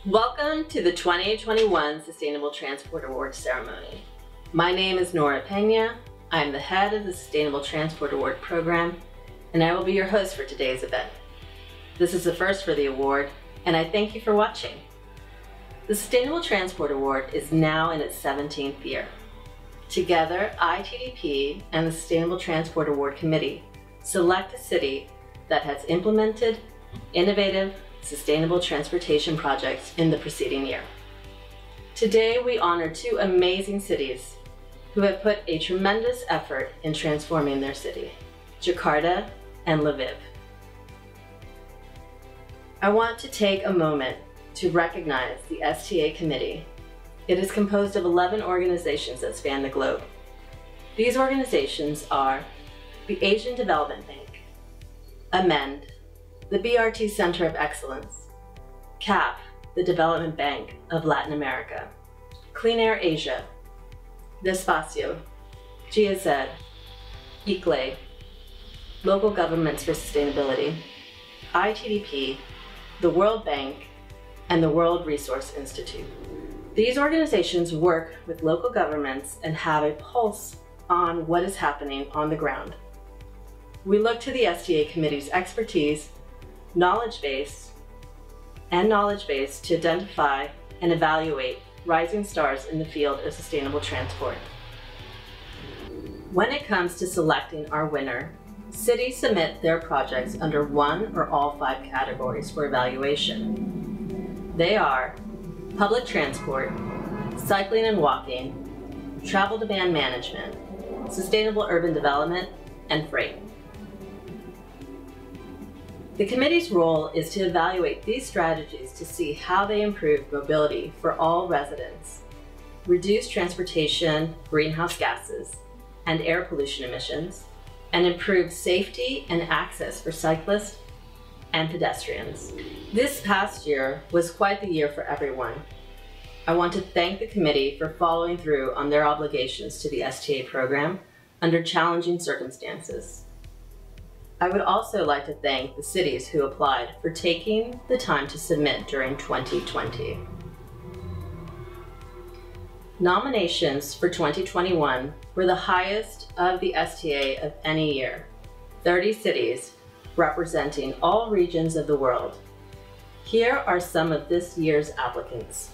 Welcome to the 2021 Sustainable Transport Award ceremony. My name is Nora Pena. I'm the head of the Sustainable Transport Award program, and I will be your host for today's event. This is the first for the award, and I thank you for watching. The Sustainable Transport Award is now in its 17th year. Together, ITDP and the Sustainable Transport Award Committee select a city that has implemented innovative, sustainable transportation projects in the preceding year. Today, we honor two amazing cities who have put a tremendous effort in transforming their city, Jakarta and Lviv. I want to take a moment to recognize the STA committee. It is composed of 11 organizations that span the globe. These organizations are the Asian Development Bank, Amend, the BRT Center of Excellence, CAF, the Development Bank of Latin America, Clean Air Asia, Despacio, GIZ, ICLE, Local Governments for Sustainability, ITDP, the World Bank, and the World Resource Institute. These organizations work with local governments and have a pulse on what is happening on the ground. We look to the STA Committee's expertise, knowledge base to identify and evaluate rising stars in the field of sustainable transport. When it comes to selecting our winner, cities submit their projects under one or all 5 categories for evaluation. They are public transport, cycling and walking, travel demand management, sustainable urban development, and freight. The committee's role is to evaluate these strategies to see how they improve mobility for all residents, reduce transportation greenhouse gases and air pollution emissions, and improve safety and access for cyclists and pedestrians. This past year was quite the year for everyone. I want to thank the committee for following through on their obligations to the STA program under challenging circumstances. I would also like to thank the cities who applied for taking the time to submit during 2020. Nominations for 2021 were the highest of the STA of any year, 30 cities representing all regions of the world. Here are some of this year's applicants.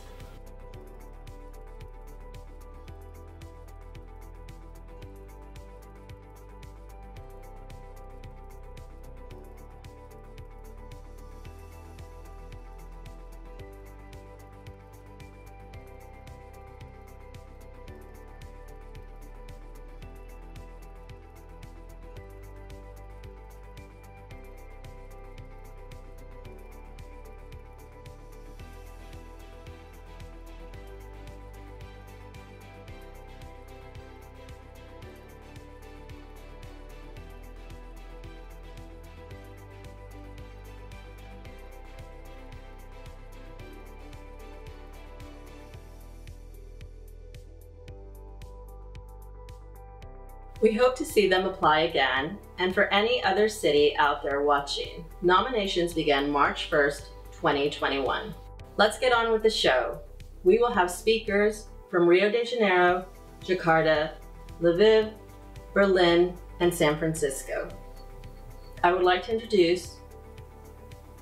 We hope to see them apply again, and for any other city out there watching, nominations begin March 1st, 2021. Let's get on with the show. We will have speakers from Rio de Janeiro, Jakarta, Lviv, Berlin, and San Francisco. I would like to introduce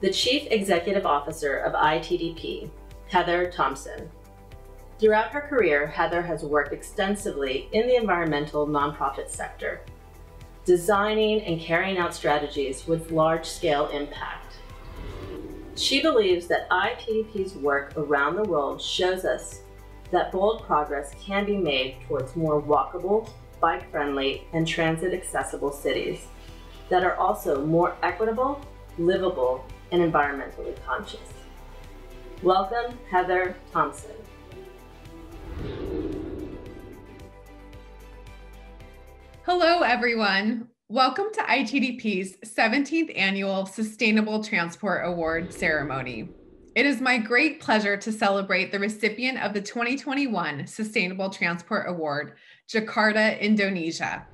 the Chief Executive Officer of ITDP, Heather Thompson. Throughout her career, Heather has worked extensively in the environmental nonprofit sector, designing and carrying out strategies with large-scale impact. She believes that ITDP's work around the world shows us that bold progress can be made towards more walkable, bike-friendly, and transit-accessible cities that are also more equitable, livable, and environmentally conscious. Welcome, Heather Thompson. Hello, everyone. Welcome to ITDP's 17th Annual Sustainable Transport Award ceremony. It is my great pleasure to celebrate the recipient of the 2021 Sustainable Transport Award, Jakarta, Indonesia,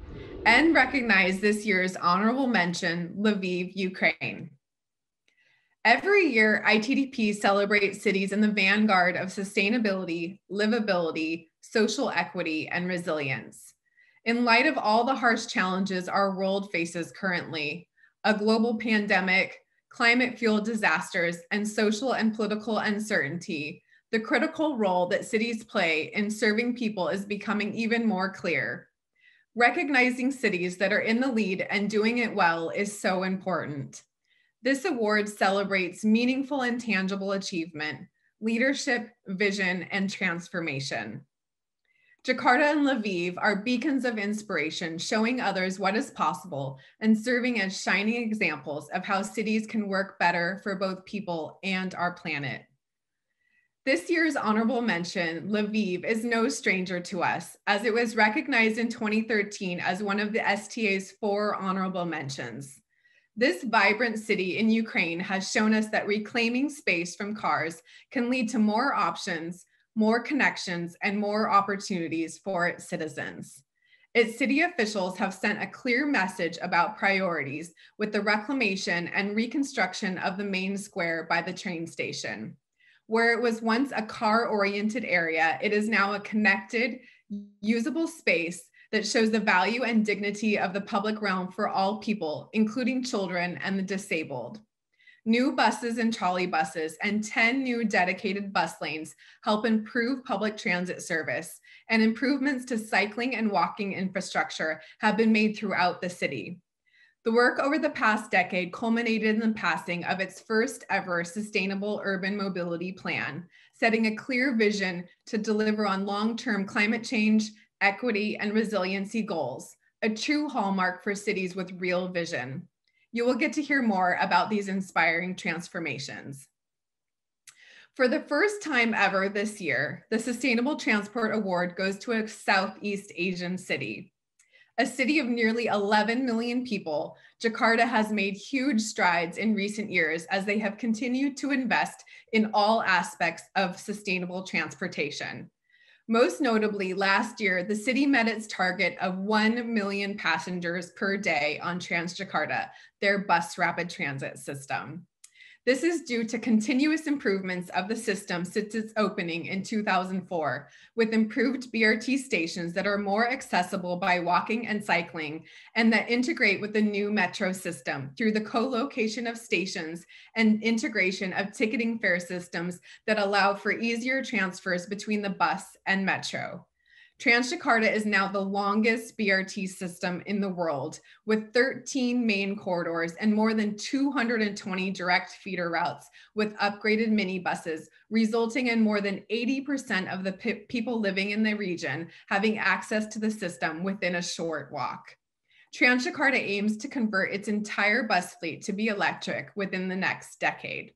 and recognize this year's honorable mention, Lviv, Ukraine. Every year, ITDP celebrates cities in the vanguard of sustainability, livability, social equity, and resilience. In light of all the harsh challenges our world faces currently, a global pandemic, climate-fueled disasters, and social and political uncertainty, the critical role that cities play in serving people is becoming even more clear. Recognizing cities that are in the lead and doing it well is so important. This award celebrates meaningful and tangible achievement, leadership, vision, and transformation. Jakarta and Lviv are beacons of inspiration, showing others what is possible and serving as shining examples of how cities can work better for both people and our planet. This year's honorable mention, Lviv, is no stranger to us, as it was recognized in 2013 as one of the STA's 4 honorable mentions. This vibrant city in Ukraine has shown us that reclaiming space from cars can lead to more options, more connections, and more opportunities for its citizens. Its city officials have sent a clear message about priorities with the reclamation and reconstruction of the main square by the train station. Where it was once a car-oriented area, it is now a connected, usable space that shows the value and dignity of the public realm for all people, including children and the disabled. New buses and trolley buses and 10 new dedicated bus lanes help improve public transit service, and improvements to cycling and walking infrastructure have been made throughout the city. The work over the past decade culminated in the passing of its first ever sustainable urban mobility plan, setting a clear vision to deliver on long-term climate change, equity, and resiliency goals, a true hallmark for cities with real vision. You will get to hear more about these inspiring transformations. For the first time ever this year, the Sustainable Transport Award goes to a Southeast Asian city. A city of nearly 11 million people, Jakarta has made huge strides in recent years as they have continued to invest in all aspects of sustainable transportation. Most notably, last year, the city met its target of 1 million passengers per day on Transjakarta, their bus rapid transit system. This is due to continuous improvements of the system since its opening in 2004, with improved BRT stations that are more accessible by walking and cycling, and that integrate with the new metro system through the co-location of stations and integration of ticketing fare systems that allow for easier transfers between the bus and metro. Transjakarta is now the longest BRT system in the world, with 13 main corridors and more than 220 direct feeder routes with upgraded minibuses, resulting in more than 80% of the people living in the region having access to the system within a short walk. Transjakarta aims to convert its entire bus fleet to be electric within the next decade.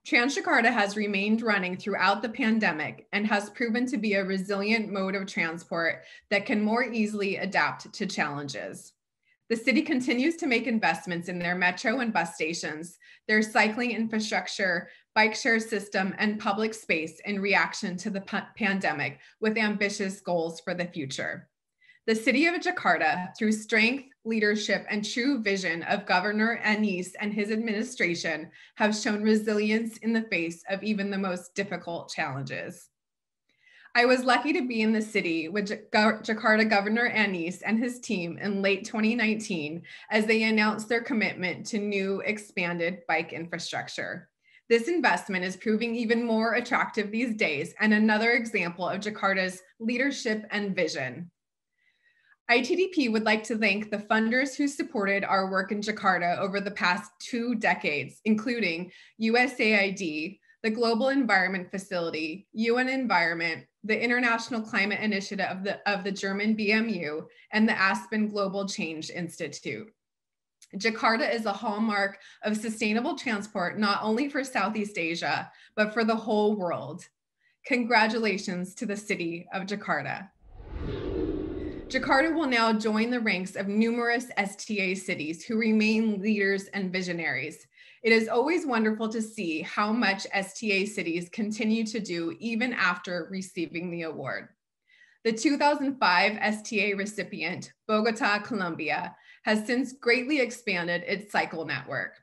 Transjakarta has remained running throughout the pandemic and has proven to be a resilient mode of transport that can more easily adapt to challenges. The city continues to make investments in their metro and bus stations, their cycling infrastructure, bike share system, and public space in reaction to the pandemic, with ambitious goals for the future. The city of Jakarta, through strength, leadership, and true vision of Governor Anies and his administration, have shown resilience in the face of even the most difficult challenges. I was lucky to be in the city with Jakarta Governor Anies and his team in late 2019 as they announced their commitment to new expanded bike infrastructure. This investment is proving even more attractive these days, and another example of Jakarta's leadership and vision. ITDP would like to thank the funders who supported our work in Jakarta over the past 2 decades, including USAID, the Global Environment Facility, UN Environment, the International Climate Initiative of the German BMU, and the Aspen Global Change Institute. Jakarta is a hallmark of sustainable transport, not only for Southeast Asia, but for the whole world. Congratulations to the city of Jakarta. Jakarta will now join the ranks of numerous STA cities who remain leaders and visionaries. It is always wonderful to see how much STA cities continue to do even after receiving the award. The 2005 STA recipient, Bogota, Colombia, has since greatly expanded its cycle network.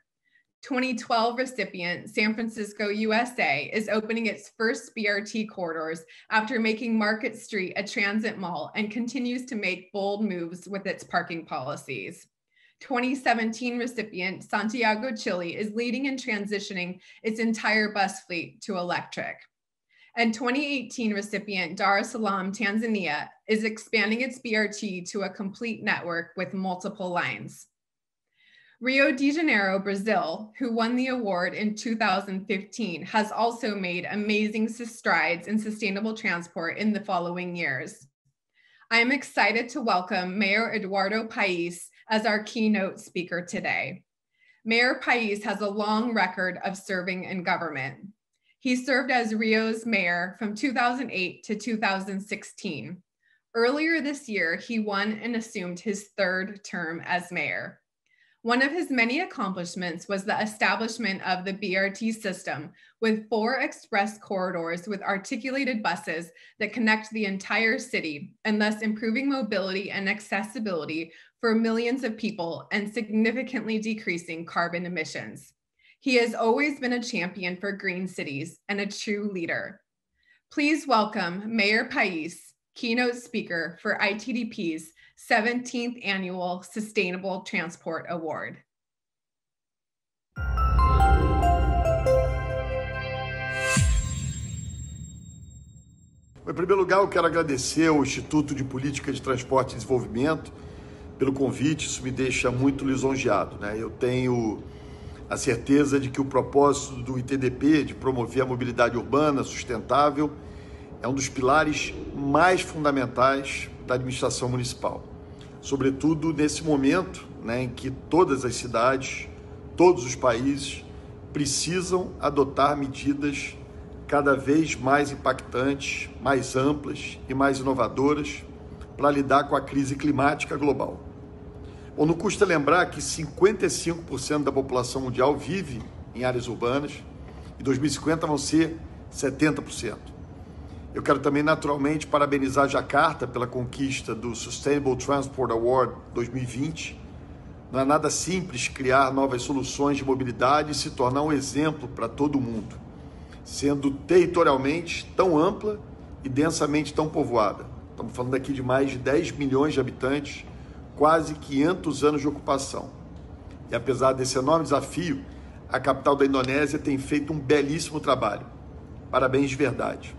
2012 recipient, San Francisco, USA, is opening its first BRT corridors after making Market Street a transit mall and continues to make bold moves with its parking policies. 2017 recipient, Santiago, Chile, is leading in transitioning its entire bus fleet to electric. And 2018 recipient, Dar es Salaam, Tanzania, is expanding its BRT to a complete network with multiple lines. Rio de Janeiro, Brazil, who won the award in 2015, has also made amazing strides in sustainable transport in the following years. I am excited to welcome Mayor Eduardo País as our keynote speaker today. Mayor País has a long record of serving in government. He served as Rio's mayor from 2008 to 2016. Earlier this year, he won and assumed his third term as mayor. One of his many accomplishments was the establishment of the BRT system with 4 express corridors with articulated buses that connect the entire city and thus improving mobility and accessibility for millions of people and significantly decreasing carbon emissions. He has always been a champion for green cities and a true leader. Please welcome Mayor País, keynote speaker for ITDP's 17th Annual Sustainable Transport Award. Em primeiro lugar, eu quero agradecer ao Instituto de Política de Transporte e Desenvolvimento pelo convite, isso me deixa muito lisonjeado, né? Eu tenho a certeza de que o propósito do ITDP de promover a mobilidade urbana sustentável é um dos pilares mais fundamentais da administração municipal. Sobretudo nesse momento, né, em que todas as cidades, todos os países precisam adotar medidas cada vez mais impactantes, mais amplas e mais inovadoras para lidar com a crise climática global. Bom, não custa lembrar que 55% da população mundial vive em áreas urbanas e em 2050 vão ser 70%. Eu quero também, naturalmente, parabenizar Jakarta pela conquista do Sustainable Transport Award 2020. Não é nada simples criar novas soluções de mobilidade e se tornar um exemplo para todo mundo, sendo territorialmente tão ampla e densamente tão povoada. Estamos falando aqui de mais de 10 milhões de habitantes, quase 500 anos de ocupação. E apesar desse enorme desafio, a capital da Indonésia tem feito um belíssimo trabalho. Parabéns de verdade.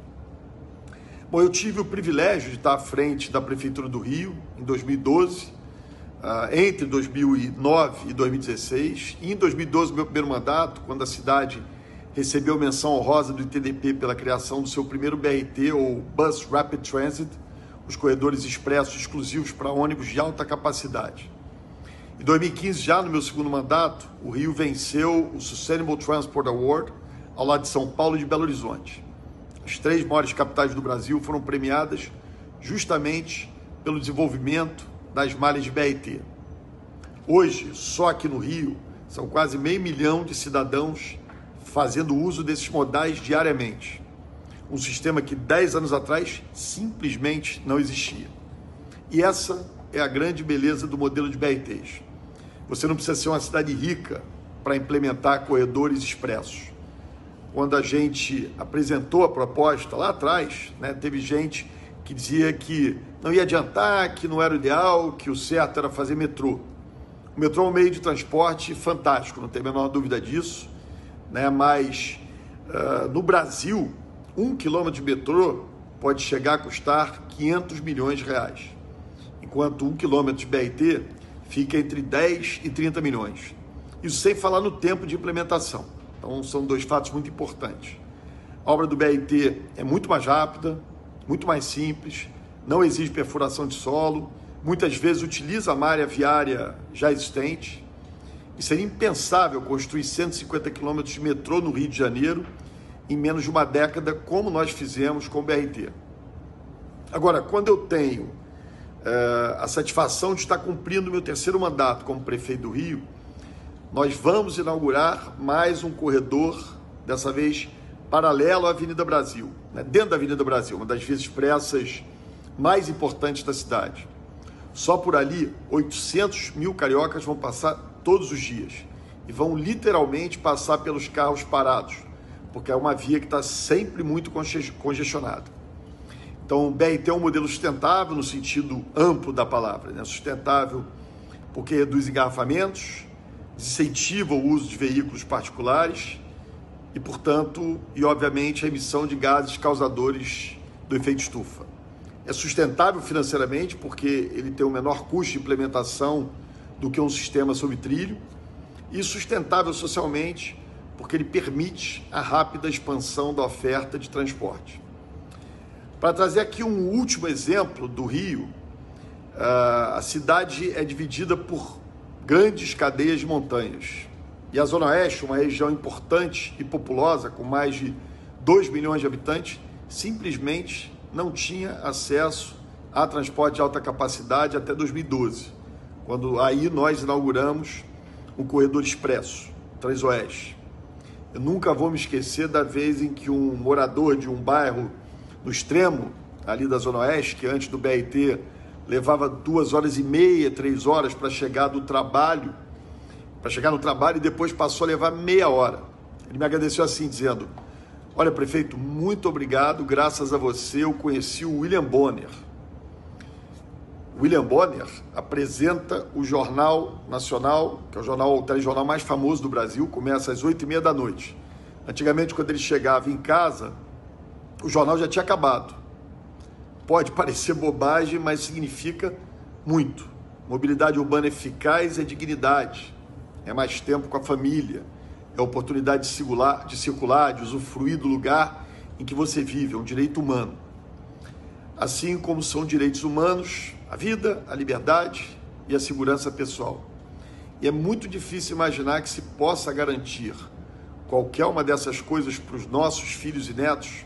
Bom, eu tive o privilégio de estar à frente da Prefeitura do Rio em 2012, entre 2009 e 2016. E em 2012, meu primeiro mandato, quando a cidade recebeu menção honrosa do ITDP pela criação do seu primeiro BRT, ou Bus Rapid Transit, os corredores expressos exclusivos para ônibus de alta capacidade. Em 2015, já no meu segundo mandato, o Rio venceu o Sustainable Transport Award ao lado de São Paulo e de Belo Horizonte. As 3 maiores capitais do Brasil foram premiadas justamente pelo desenvolvimento das malhas de BRT. Hoje, só aqui no Rio, são quase 500 mil de cidadãos fazendo uso desses modais diariamente. Um sistema que 10 anos atrás simplesmente não existia. E essa é a grande beleza do modelo de BRTs. Você não precisa ser uma cidade rica para implementar corredores expressos. Quando a gente apresentou a proposta lá atrás, né, teve gente que dizia que não ia adiantar, que não era o ideal, que o certo era fazer metrô. O metrô é um meio de transporte fantástico, não tem a menor dúvida disso, né? Mas no Brasil, 1 quilômetro de metrô pode chegar a custar 500 milhões de reais, enquanto 1 quilômetro de BRT fica entre 10 e 30 milhões. Isso sem falar no tempo de implementação. Então, são 2 fatos muito importantes. A obra do BRT é muito mais rápida, muito mais simples, não exige perfuração de solo, muitas vezes utiliza a malha viária já existente. E seria impensável construir 150 quilômetros de metrô no Rio de Janeiro em menos de uma década, como nós fizemos com o BRT. Agora, quando eu tenho a satisfação de estar cumprindo meu 3º mandato como prefeito do Rio, nós vamos inaugurar mais um corredor, dessa vez paralelo à Avenida Brasil, né? Dentro da Avenida Brasil, uma das vias expressas mais importantes da cidade. Só por ali, 800 mil cariocas vão passar todos os dias. e vão literalmente passar pelos carros parados, porque é uma via que está sempre muito congestionada. Então, o BRT é um modelo sustentável no sentido amplo da palavra, né? Sustentável porque reduz engarrafamentos, incentiva o uso de veículos particulares e, portanto, obviamente, a emissão de gases causadores do efeito estufa. É sustentável financeiramente porque ele tem um menor custo de implementação do que um sistema sob trilho, e sustentável socialmente porque ele permite a rápida expansão da oferta de transporte. Para trazer aqui um último exemplo do Rio, a cidade é dividida por grandes cadeias de montanhas. E a Zona Oeste, uma região importante e populosa, com mais de 2 milhões de habitantes, simplesmente não tinha acesso a transporte de alta capacidade até 2012, quando aí nós inauguramos um corredor expresso, Transoeste. Eu nunca vou me esquecer da vez em que um morador de um bairro no extremo ali da Zona Oeste, que antes do BRT levava 2h30, 3 horas para chegar no trabalho e depois passou a levar meia hora. Ele me agradeceu assim, dizendo: olha, prefeito, muito obrigado, graças a você eu conheci o William Bonner. William Bonner apresenta o Jornal Nacional, que é o telejornal mais famoso do Brasil, começa às 8h30 da noite. Antigamente, quando ele chegava em casa, o jornal já tinha acabado. Pode parecer bobagem, mas significa muito. Mobilidade urbana eficaz é dignidade, é mais tempo com a família, é oportunidade de circular, de usufruir do lugar em que você vive, é um direito humano. Assim como são direitos humanos a vida, a liberdade e a segurança pessoal. E é muito difícil imaginar que se possa garantir qualquer uma dessas coisas para os nossos filhos e netos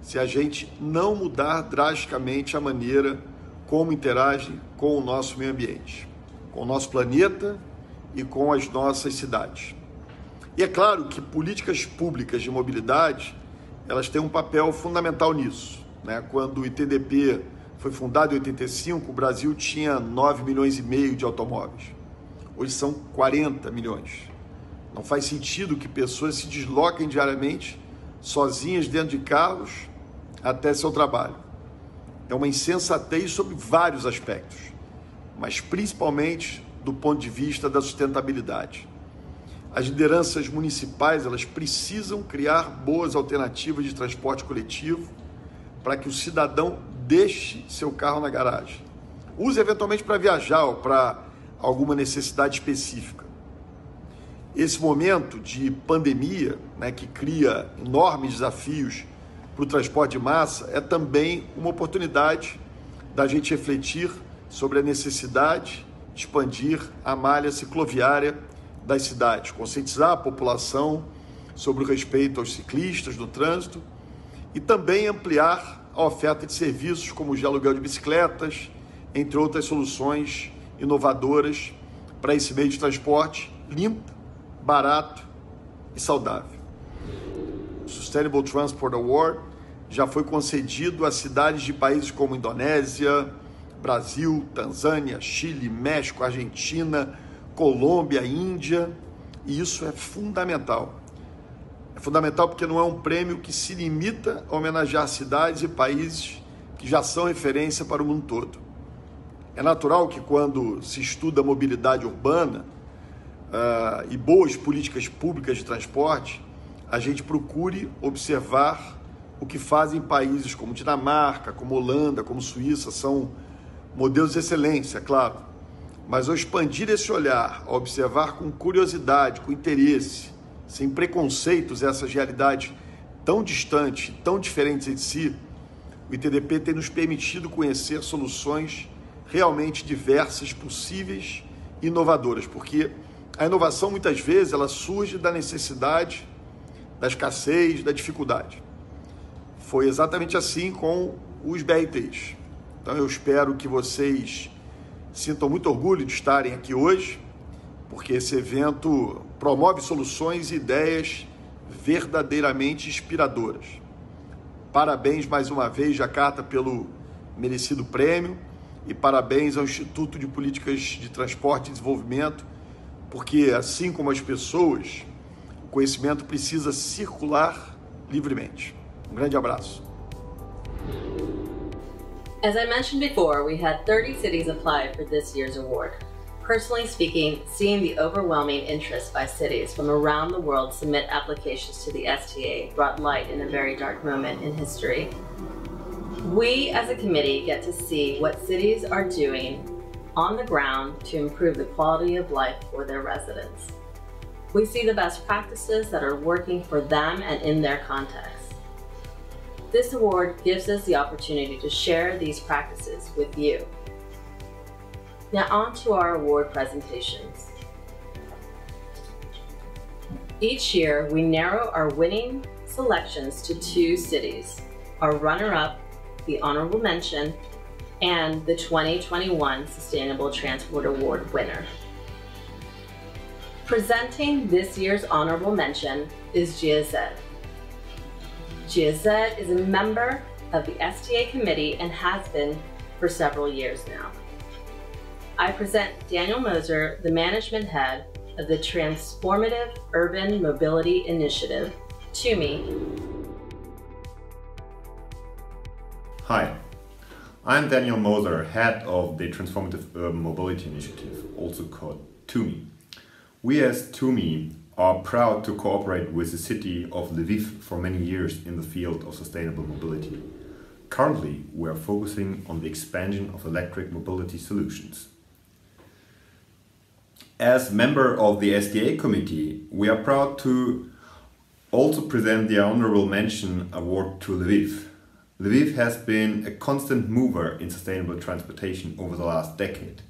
se a gente não mudar drasticamente a maneira como interage com o nosso meio ambiente, com o nosso planeta e com as nossas cidades. E é claro que políticas públicas de mobilidade, elas têm um papel fundamental nisso, né? Quando o ITDP foi fundado em 85, o Brasil tinha 9,5 milhões de automóveis. Hoje são 40 milhões. Não faz sentido que pessoas se desloquem diariamente, sozinhas dentro de carros, até seu trabalho. É uma insensatez sobre vários aspectos, mas principalmente do ponto de vista da sustentabilidade. As lideranças municipais, elas precisam criar boas alternativas de transporte coletivo para que o cidadão deixe seu carro na garagem. Use eventualmente para viajar ou para alguma necessidade específica. Esse momento de pandemia, né, que cria enormes desafios para o transporte de massa, é também uma oportunidade da gente refletir sobre a necessidade de expandir a malha cicloviária das cidades, conscientizar a população sobre o respeito aos ciclistas no trânsito e também ampliar a oferta de serviços como o de aluguel de bicicletas, entre outras soluções inovadoras para esse meio de transporte limpo, barato e saudável. O Sustainable Transport Award já foi concedido a cidades de países como Indonésia, Brasil, Tanzânia, Chile, México, Argentina, Colômbia, Índia, e isso é fundamental. É fundamental porque não é um prêmio que se limita a homenagear cidades e países que já são referência para o mundo todo. É natural que quando se estuda mobilidade urbana e boas políticas públicas de transporte, a gente procure observar o que fazem países como Dinamarca, como Holanda, como Suíça, são modelos de excelência, claro. Mas ao expandir esse olhar, ao observar com curiosidade, com interesse, sem preconceitos essas realidades tão distantes, tão diferentes entre si, o ITDP tem nos permitido conhecer soluções realmente diversas, possíveis e inovadoras, porque a inovação muitas vezes ela surge da necessidade, da escassez, da dificuldade. Foi exatamente assim com os BRTs. Então eu espero que vocês sintam muito orgulho de estarem aqui hoje, porque esse evento promove soluções e ideias verdadeiramente inspiradoras. Parabéns mais uma vez, Jakarta, pelo merecido prêmio, e parabéns ao Instituto de Políticas de Transporte e Desenvolvimento porque assim como as pessoas, o conhecimento precisa circular livremente. Um grande abraço. As I mentioned before, we had 30 cities apply for this year's award. Personally speaking, seeing the overwhelming interest by cities from around the world submit applications to the STA brought light in a very dark moment in history. We as a committee get to see what cities are doing on the ground to improve the quality of life for their residents. We see the best practices that are working for them and in their context. This award gives us the opportunity to share these practices with you. Now on to our award presentations. Each year, we narrow our winning selections to 2 cities, our runner-up, the honorable mention, and the 2021 Sustainable Transport Award winner. Presenting this year's honorable mention is GIZ. GIZ is a member of the STA committee and has been for several years now. I present Daniel Moser, the management head of the Transformative Urban Mobility Initiative, to me. Hi, I'm Daniel Moser, head of the Transformative Urban Mobility Initiative, also called TUMI. We as TUMI are proud to cooperate with the city of Lviv for many years in the field of sustainable mobility. Currently, we are focusing on the expansion of electric mobility solutions. As member of the STA committee, we are proud to also present the Honorable Mention Award to Lviv. Lviv has been a constant mover in sustainable transportation over the last decade.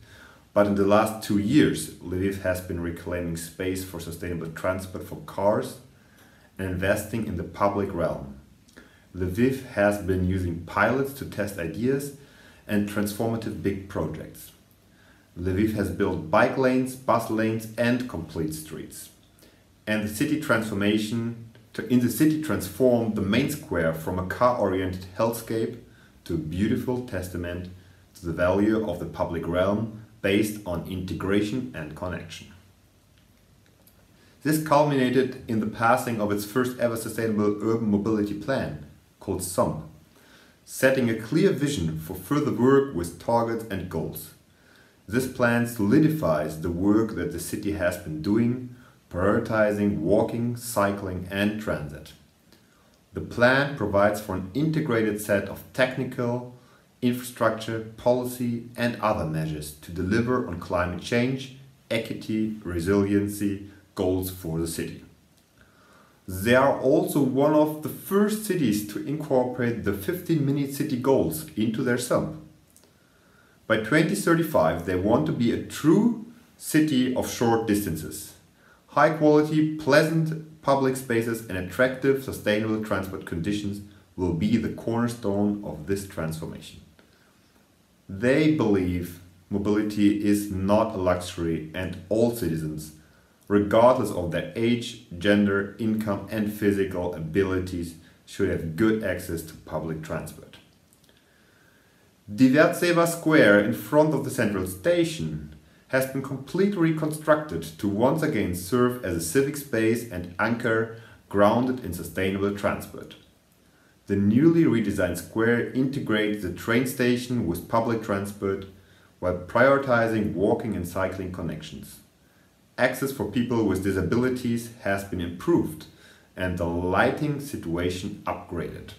But in the last 2 years, Lviv has been reclaiming space for sustainable transport for cars and investing in the public realm. Lviv has been using pilots to test ideas and transformative big projects. Lviv has built bike lanes, bus lanes and complete streets. And in the city transformed the main square from a car-oriented hellscape to a beautiful testament to the value of the public realm based on integration and connection. This culminated in the passing of its first ever sustainable urban mobility plan, called SUMP, setting a clear vision for further work with targets and goals. This plan solidifies the work that the city has been doing, prioritizing walking, cycling and transit. The plan provides for an integrated set of technical, infrastructure, policy and other measures to deliver on climate change, equity, resiliency goals for the city. They are also one of the first cities to incorporate the 15-minute city goals into their SUMP. By 2035, they want to be a true city of short distances. High quality, pleasant public spaces and attractive, sustainable transport conditions will be the cornerstone of this transformation. They believe mobility is not a luxury and all citizens, regardless of their age, gender, income and physical abilities, should have good access to public transport. Divertseva Square in front of the central station has been completely reconstructed to once again serve as a civic space and anchor grounded in sustainable transport. The newly redesigned square integrates the train station with public transport while prioritizing walking and cycling connections. Access for people with disabilities has been improved and the lighting situation upgraded.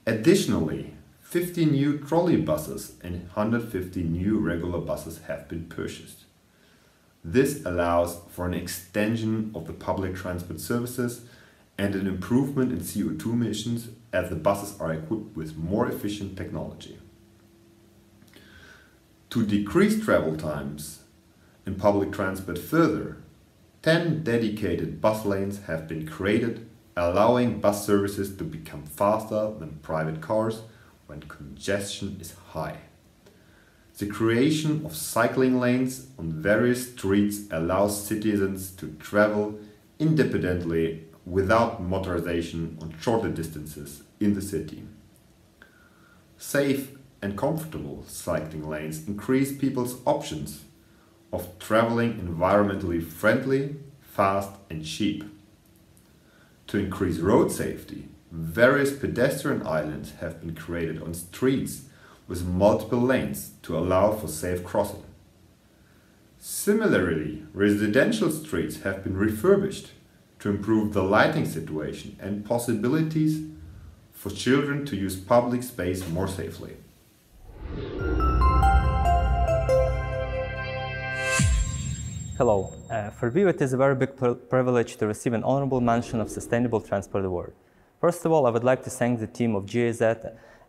Additionally, 50 new trolley buses and 150 new regular buses have been purchased. This allows for an extension of the public transport services and an improvement in CO2 emissions as the buses are equipped with more efficient technology. To decrease travel times in public transport further, 10 dedicated bus lanes have been created, allowing bus services to become faster than private cars when congestion is high. The creation of cycling lanes on various streets allows citizens to travel independently without motorization on shorter distances in the city. Safe and comfortable cycling lanes increase people's options of traveling environmentally friendly, fast and cheap. To increase road safety, various pedestrian islands have been created on streets with multiple lanes to allow for safe crossing. Similarly, residential streets have been refurbished to improve the lighting situation and possibilities for children to use public space more safely. Hello. For me, it is a very big privilege to receive an honorable mention of Sustainable Transport Award. First of all, I would like to thank the team of GIZ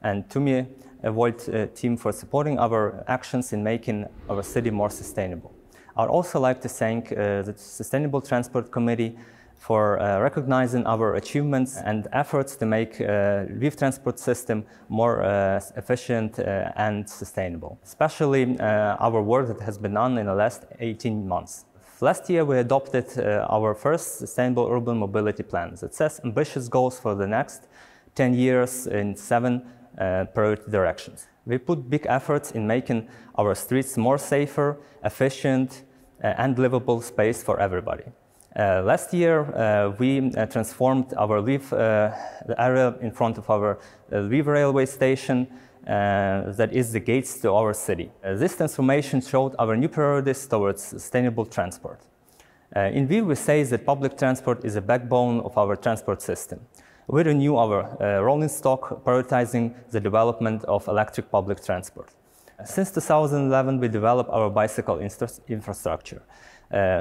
and TUMI Avoid team for supporting our actions in making our city more sustainable. I would also like to thank the Sustainable Transport Committee for recognizing our achievements and efforts to make Lviv transport system more efficient and sustainable, especially our work that has been done in the last 18 months. Last year, we adopted our first Sustainable Urban Mobility Plan that sets ambitious goals for the next 10 years in 7 priority directions. We put big efforts in making our streets more safer, efficient, and livable space for everybody. Last year, we transformed our Lviv, the area in front of our Lviv railway station, that is the gates to our city. This transformation showed our new priorities towards sustainable transport. In Lviv, we say that public transport is a backbone of our transport system. We renew our rolling stock, prioritizing the development of electric public transport. Since 2011, we developed our bicycle infrastructure.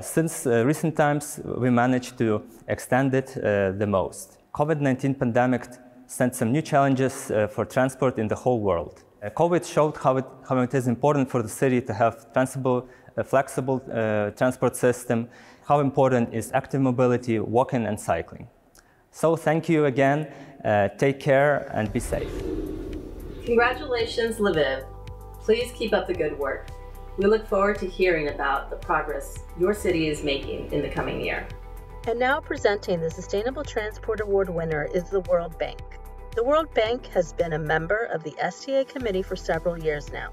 Since recent times, we managed to extend it the most. COVID-19 pandemic sent some new challenges for transport in the whole world. COVID showed how it is important for the city to have flexible transport system, how important is active mobility, walking and cycling. So thank you again, take care and be safe. Congratulations, Lviv. Please keep up the good work. We look forward to hearing about the progress your city is making in the coming year. And now presenting the Sustainable Transport Award winner is the World Bank. The World Bank has been a member of the STA committee for several years now.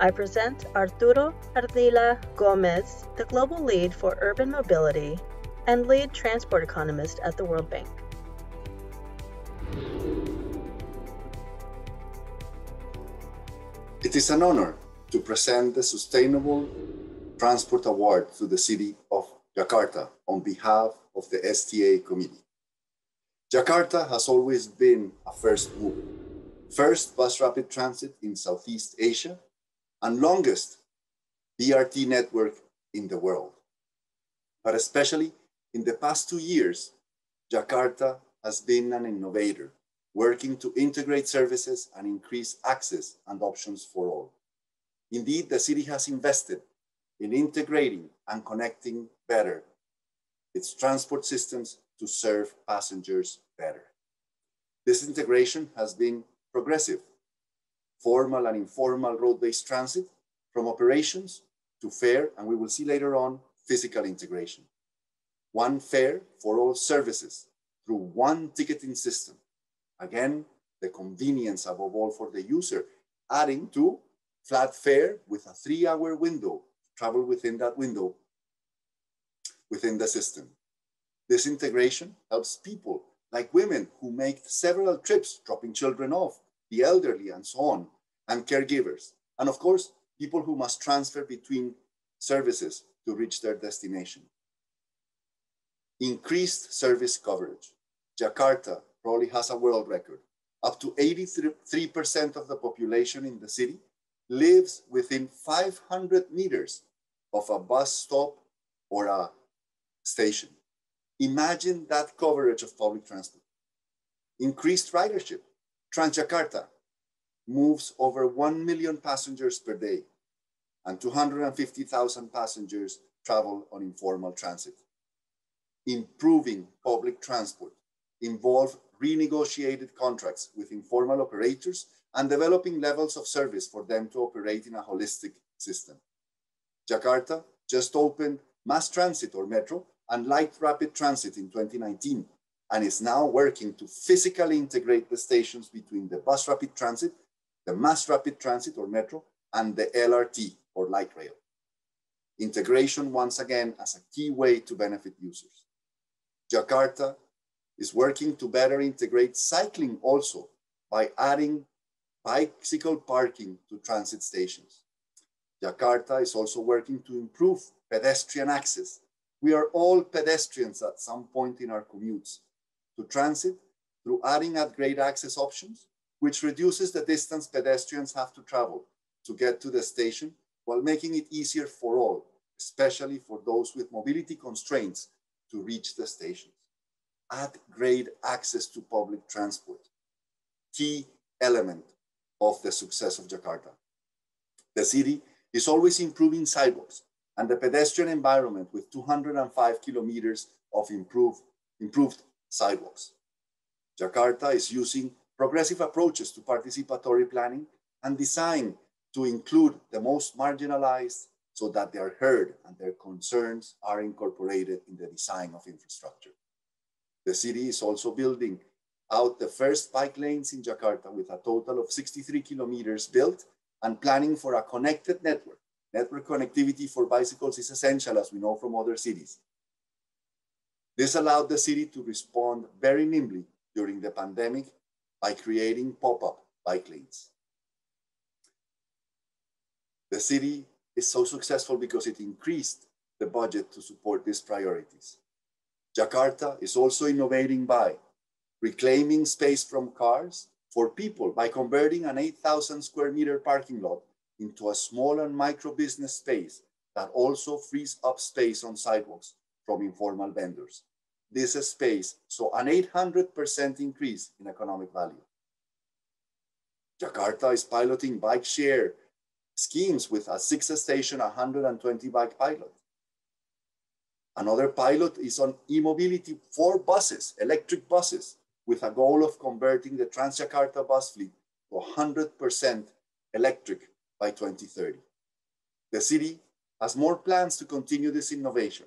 I present Arturo Ardila Gomez, the global lead for urban mobility and lead transport economist at the World Bank. It is an honor to present the Sustainable Transport Award to the city of Jakarta on behalf of the STA committee. Jakarta has always been a first mover. First bus rapid transit in Southeast Asia and longest BRT network in the world. But especially in the past 2 years, Jakarta has been an innovator, working to integrate services and increase access and options for all. Indeed, the city has invested in integrating and connecting better its transport systems to serve passengers better. This integration has been progressive, formal and informal road-based transit, from operations to fare, and we will see later on, physical integration. One fare for all services through one ticketing system. Again, the convenience above all for the user, adding to flat fare with a 3-hour window to travel within that window within the system. This integration helps people like women who make several trips, dropping children off, the elderly and so on, and caregivers. And of course, people who must transfer between services to reach their destination. Increased service coverage. Jakarta probably has a world record. Up to 83% of the population in the city lives within 500 meters of a bus stop or a station. Imagine that coverage of public transport. Increased ridership. Transjakarta moves over 1 million passengers per day, and 250,000 passengers travel on informal transit. Improving public transport involve renegotiated contracts with informal operators and developing levels of service for them to operate in a holistic system. Jakarta just opened mass transit or metro and light rapid transit in 2019 and is now working to physically integrate the stations between the bus rapid transit, the mass rapid transit or metro, and the LRT or light rail. Integration, once again, as a key way to benefit users. Jakarta is working to better integrate cycling also by adding bicycle parking to transit stations. Jakarta is also working to improve pedestrian access. We are all pedestrians at some point in our commutes to transit through adding upgrade access options, which reduces the distance pedestrians have to travel to get to the station while making it easier for all, especially for those with mobility constraints to reach the stations. Upgrade access to public transport, key element of the success of Jakarta. The city is always improving sidewalks and the pedestrian environment with 205 kilometers of improved sidewalks. Jakarta is using progressive approaches to participatory planning and design to include the most marginalized so that they are heard and their concerns are incorporated in the design of infrastructure. The city is also building out the first bike lanes in Jakarta with a total of 63 kilometers built and planning for a connected network. Network connectivity for bicycles is essential, as we know from other cities. This allowed the city to respond very nimbly during the pandemic by creating pop-up bike lanes. The city is so successful because it increased the budget to support these priorities. Jakarta is also innovating by reclaiming space from cars for people by converting an 8,000 square meter parking lot into a small and micro business space that also frees up space on sidewalks from informal vendors. This space saw an 800% increase in economic value. Jakarta is piloting bike share schemes with a 6-station, 120 bike pilot. Another pilot is on e-mobility for buses, electric buses, with a goal of converting the Transjakarta bus fleet to 100% electric by 2030. The city has more plans to continue this innovation,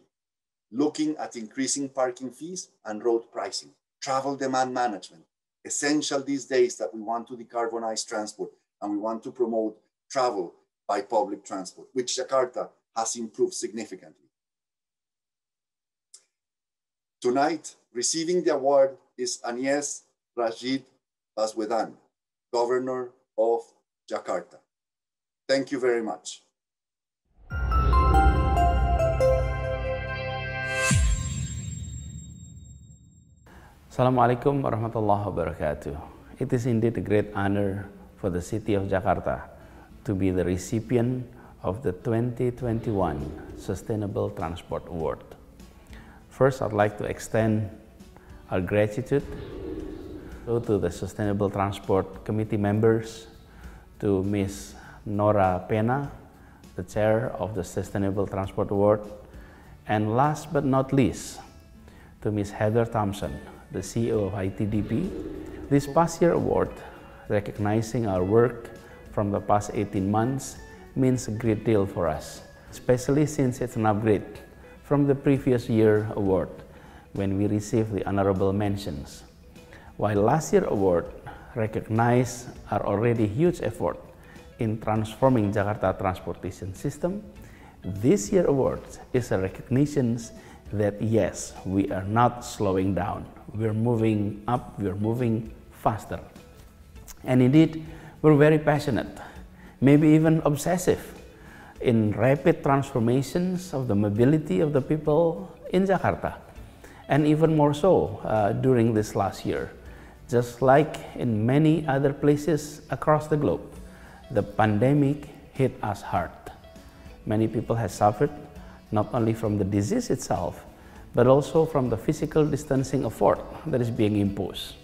looking at increasing parking fees and road pricing, travel demand management, essential these days that we want to decarbonize transport and we want to promote travel by public transport, which Jakarta has improved significantly. Tonight, receiving the award is Anies Rashid Baswedan, Governor of Jakarta. Thank you very much. Assalamualaikum warahmatullahi wabarakatuh. It is indeed a great honor for the city of Jakarta to be the recipient of the 2021 Sustainable Transport Award. First, I'd like to extend our gratitude to the Sustainable Transport Committee members, to Ms. Nora Pena, the chair of the Sustainable Transport Award, and last but not least, to Ms. Heather Thompson, the CEO of ITDP. This past year award, recognizing our work from the past 18 months, means a great deal for us, especially since it's an upgrade from the previous year award when we received the honorable mentions. While last year award recognized our already huge effort in transforming Jakarta transportation system, this year award is a recognition that yes, we are not slowing down. We're moving up, we're moving faster. And indeed, we're very passionate, maybe even obsessive in rapid transformations of the mobility of the people in Jakarta, and even more so during this last year. Just like in many other places across the globe, the pandemic hit us hard. Many people have suffered not only from the disease itself, but also from the physical distancing effort that is being imposed.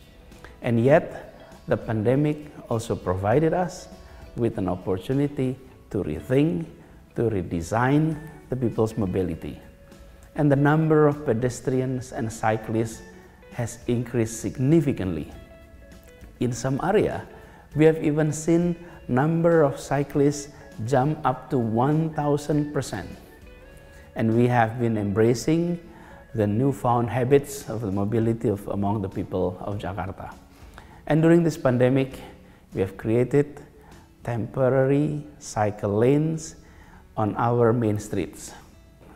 And yet, the pandemic also provided us with an opportunity to rethink, to redesign the people's mobility. And the number of pedestrians and cyclists has increased significantly. In some area, we have even seen number of cyclists jump up to 1,000%. And we have been embracing the newfound habits of the mobility among the people of Jakarta. And during this pandemic, we have created temporary cycle lanes on our main streets.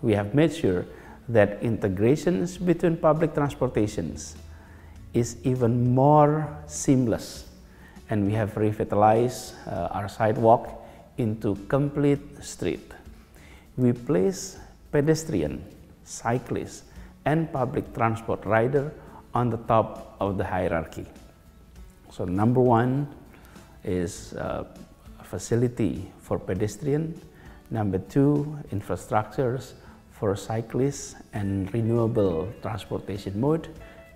We have made sure that integrations between public transportations is even more seamless, and we have revitalized our sidewalk into complete street. We place pedestrian, cyclist, and public transport rider on the top of the hierarchy. So number one is a facility for pedestrian. Number two, infrastructures for cyclists and renewable transportation mode.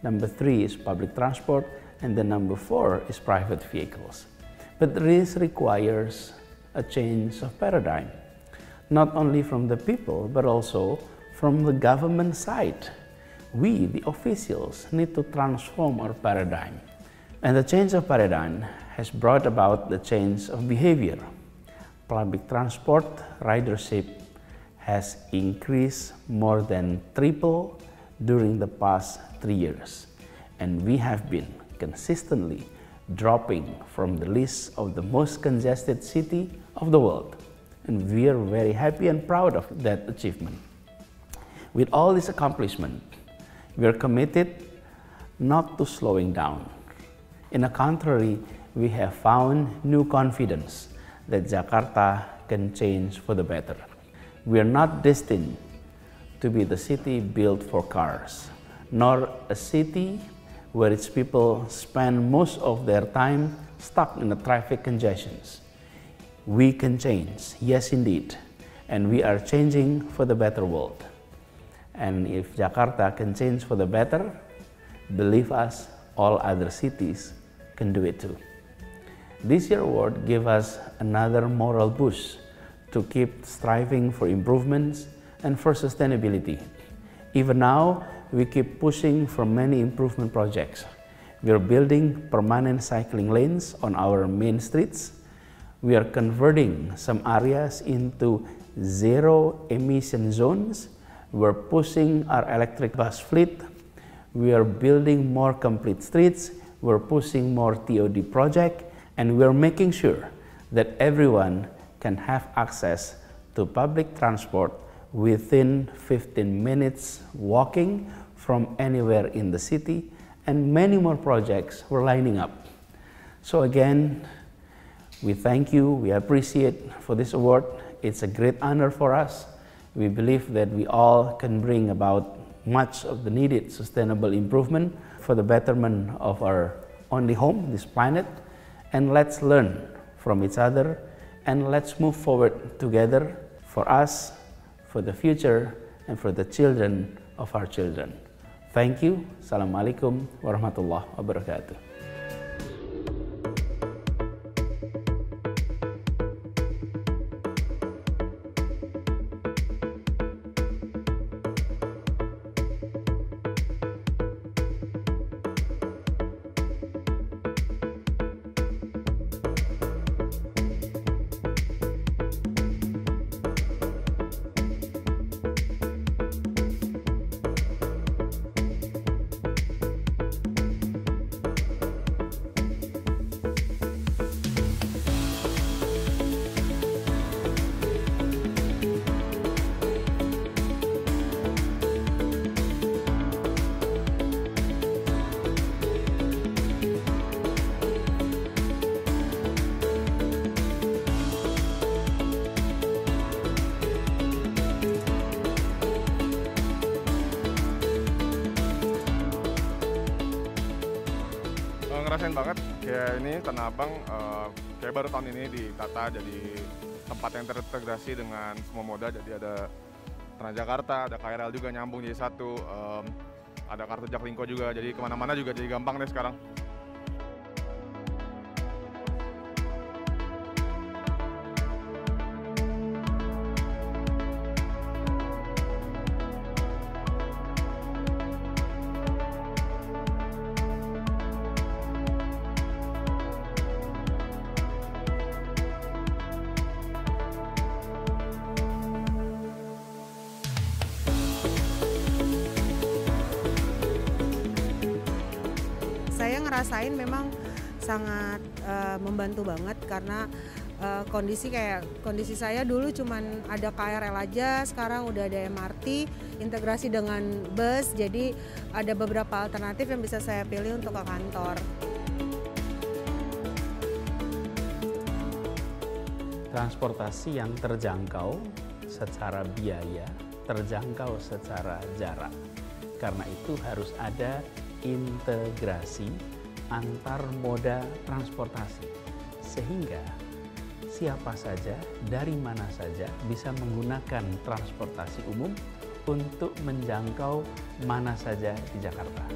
Number three is public transport, and then number four is private vehicles. But this requires a change of paradigm, not only from the people, but also from the government side. We, the officials, need to transform our paradigm. And the change of paradigm has brought about the change of behavior. Public transport ridership has increased more than triple during the past 3 years. And we have been consistently dropping from the list of the most congested city of the world. And we are very happy and proud of that achievement. With all this accomplishment, we are committed not to slowing down. In the contrary, we have found new confidence that Jakarta can change for the better. We are not destined to be the city built for cars, nor a city where its people spend most of their time stuck in the traffic congestions. We can change, yes indeed, and we are changing for the better world. And if Jakarta can change for the better, believe us, all other cities can do it too. This year's award gave us another moral boost to keep striving for improvements and for sustainability. Even now, we keep pushing for many improvement projects. We are building permanent cycling lanes on our main streets. We are converting some areas into zero-emission zones. We're pushing our electric bus fleet. We are building more complete streets. We're pushing more TOD projects, and we're making sure that everyone can have access to public transport within 15 minutes walking from anywhere in the city, and many more projects we're lining up. So again, we thank you, we appreciate for this award. It's a great honor for us. We believe that we all can bring about much of the needed sustainable improvement for the betterment of our only home, this planet. And let's learn from each other, and let's move forward together for us, for the future, and for the children of our children. Thank you. Assalamualaikum warahmatullahi wabarakatuh. Ngerasain banget kayak ini Tanah Abang kayak baru tahun ini ditata jadi tempat yang terintegrasi dengan semua moda. Jadi ada Transjakarta, ada KRL juga nyambung jadi satu, ada kartu Jaklingko juga, jadi kemana-mana juga jadi gampang deh sekarang. Saya ngerasain memang sangat membantu banget karena Kondisi saya dulu cuman ada KRL aja, sekarang udah ada MRT, integrasi dengan bus, jadi ada beberapa alternatif yang bisa saya pilih untuk ke kantor. Transportasi yang terjangkau secara biaya, terjangkau secara jarak. Karena itu harus ada integrasi antar moda transportasi, sehingga siapa saja, dari mana saja bisa menggunakan transportasi umum untuk menjangkau mana saja di Jakarta.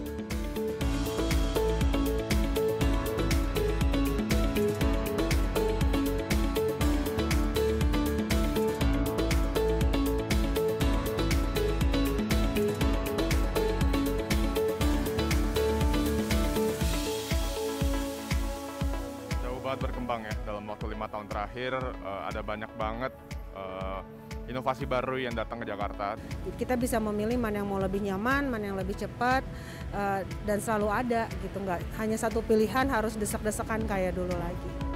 Berkembang ya dalam waktu 5 tahun terakhir, ada banyak banget inovasi baru yang datang ke Jakarta. Kita bisa memilih mana yang mau lebih nyaman, mana yang lebih cepat, dan selalu ada gitu, nggak hanya satu pilihan harus desek-desekan kayak dulu lagi.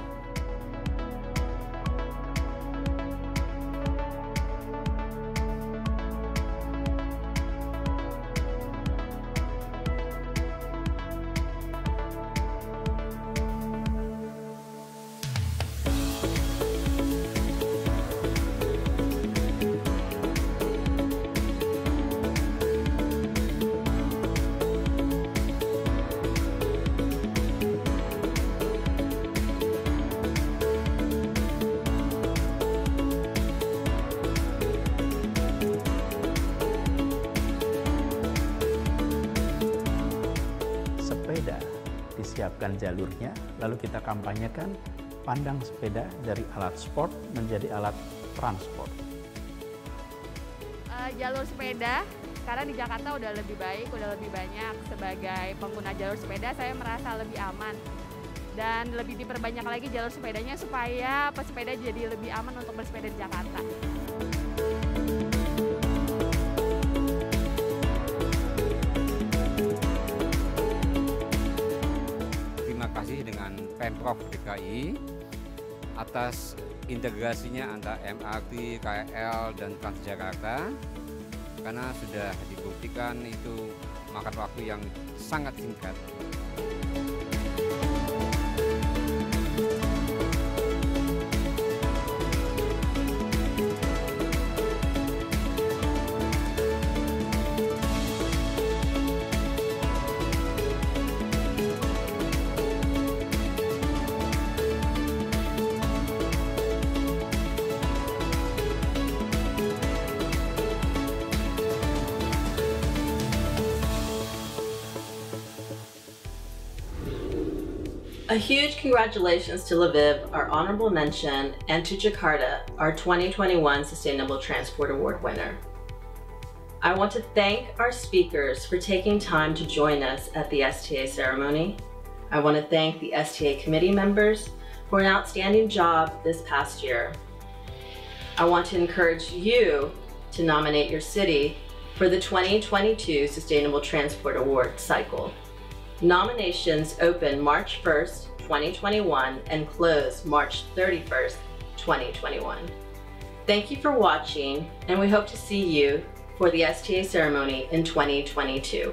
Sepeda disiapkan jalurnya, lalu kita kampanyekan pandang sepeda dari alat sport menjadi alat transport. Jalur sepeda, karena di Jakarta udah lebih baik, udah lebih banyak. Sebagai pengguna jalur sepeda, saya merasa lebih aman. Dan lebih diperbanyak lagi jalur sepedanya supaya pesepeda jadi lebih aman untuk bersepeda di Jakarta. Kasih dengan Pemprov DKI atas integrasinya antara MRT, KRL, dan Transjakarta, karena sudah dibuktikan itu makan waktu yang sangat singkat. A huge congratulations to Lviv, our honorable mention, and to Jakarta, our 2021 Sustainable Transport Award winner. I want to thank our speakers for taking time to join us at the STA ceremony. I want to thank the STA committee members for an outstanding job this past year. I want to encourage you to nominate your city for the 2022 Sustainable Transport Award cycle. Nominations open March 1st, 2021 and close March 31st, 2021. Thank you for watching, and we hope to see you for the STA ceremony in 2022.